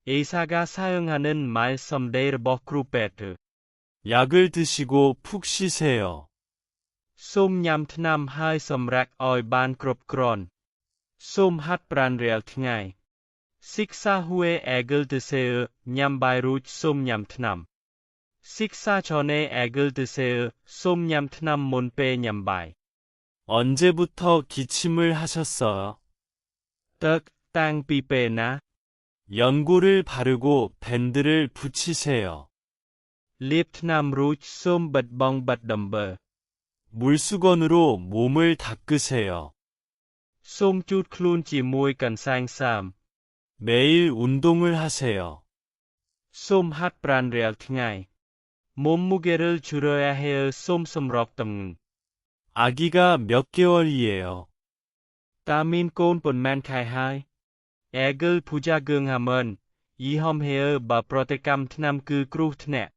의사가 사용하는 말씀대로 크루페트. 약을 드시고 푹 쉬세요. 솜 냠트남 하이 섬락 어이 반 크롭크론. 솜 핫브란 레알 팅아이. 식사 후에 액을 드세요. 냠바이루 솜 냠트남. 식사 전에 액을 드세요. 솜 냠트남 몬페 냠바이. 언제부터 기침을 하셨어요? 떡, 땅 삐페나. 연고를 바르고 밴드를 붙이세요. 립트남 루치 솜 ྦꯠបង 덤버. 물수건으로 몸을 닦으세요. 솜 쭈트 클룬 지모이 간상 삼. 매일 운동을 하세요. 솜 핫브란 레알 팅아이. 몸무게를 줄여야 해요. 솜 섬록 덤. 아기가 몇 개월이에요? 따민 꼰 본만 khai hai. Egel puja gương hàm ơn. Yi hom heo bà protekam tnam cư cru thne.